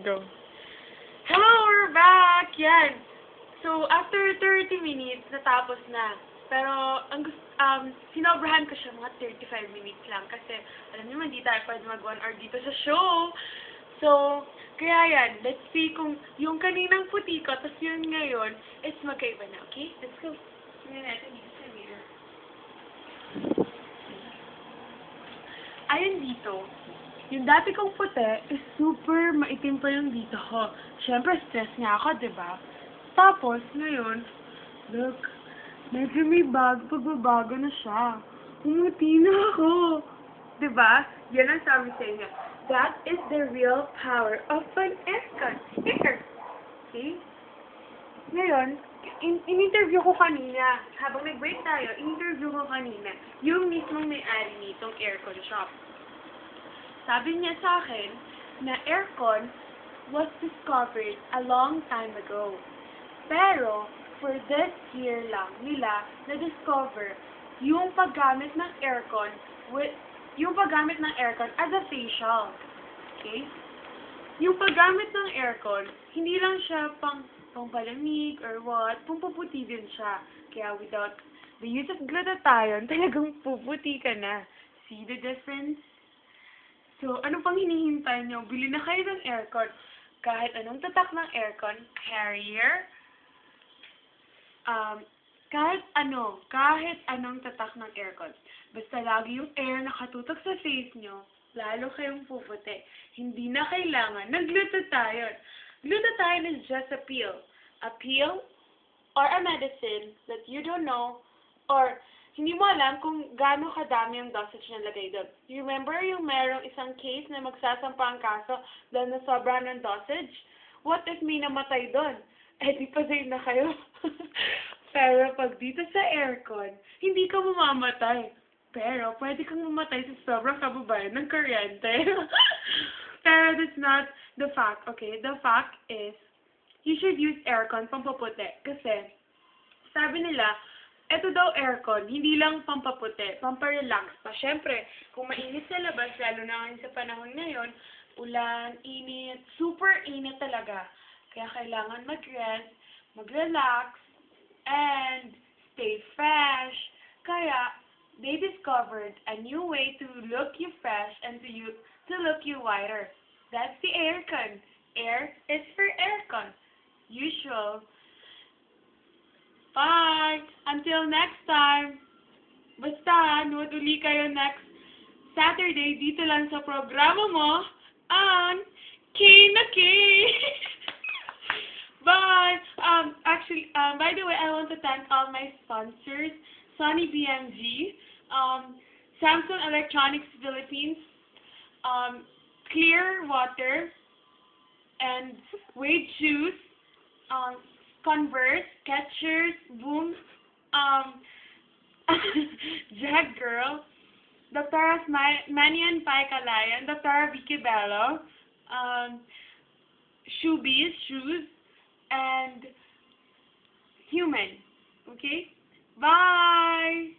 Go. Hello, we're back! Yan. So, after 30 minutes, natapos na. Pero, sinobrahan ko siya mga 35 minutes lang kasi, alam niyo, hindi tayo pwede mag 1 hour dito sa show. So, kaya yan, let's see kung yung kaninang puti ko, tapos yun ngayon, it's magkaiba na, okay? Let's go. Tingnan natin dito sa mirror. Ayun dito. Yung dati kong puti is super maitim pa yung dito ko. Siyempre, stress nga ako, diba? Tapos, ngayon, look, medyo may pagbabago na siya. Pumuti na ako. Diba? Yan ang sabi sa inyo. That is the real power of an aircon. Air. Okay? Ngayon, in-interview ko kanina. Habang nag-break tayo, in-interview ko kanina yung mismong may-ari nitong aircon shop. Sabi niya sa akin na aircon was discovered a long time ago. Pero, for this year lang nila na-discover yung paggamit ng aircon as a facial. Okay? Yung paggamit ng aircon, hindi lang siya pangpalamig or what, puputi din siya. Kaya without the use of glutathione, talagang puputi ka na. See the difference? So, ano pang hinihintay nyo? Bili na kayo ng aircon. Kahit anong tatak ng aircon, Carrier, kahit anong tatak ng aircon. Basta lagi yung air nakatutok sa face nyo, lalo kayong puputi. Hindi na kailangan ng glutathione. Glutathione is just a pill. A pill or a medicine that you don't know or hindi mo alam kung gaano kadami yung dosage na lagay doon. You remember yung merong isang case na magsasampa ang kaso dahil na sobra ng dosage? What if may namatay doon? Eh, di pa save na kayo. Pero pag dito sa aircon, hindi ka mamamatay. Pero pwede kang mamatay sa sobrang kababayan ng kuryente. Pero that's not the fact, okay? The fact is, you should use aircon pampaputi. Kasi, sabi nila, eto daw aircon, hindi lang pampaputi, pamparelax pa. Siyempre, kung mainit sa labas, lalo na ngayon sa panahon ngayon, ulan, init, super init talaga. Kaya kailangan mag-rest, mag-relax, and stay fresh. Kaya, they discovered a new way to look you fresh and to look you whiter. That's the aircon. Air is for aircon. Usual. Bye! Until next time! Basta, nood uli kayo next Saturday dito lang sa programa mo ang K na K! Bye! By the way, I want to thank all my sponsors, Sony BMG, Samsung Electronics Philippines, Clear Water, and Wade Shoes, Converse, Skechers, Boom, Jag Girl, Dr. Manian Pai Kalayan, Dr. Vicky Bello, Shoebiz, Shoes, and Human. Okay? Bye!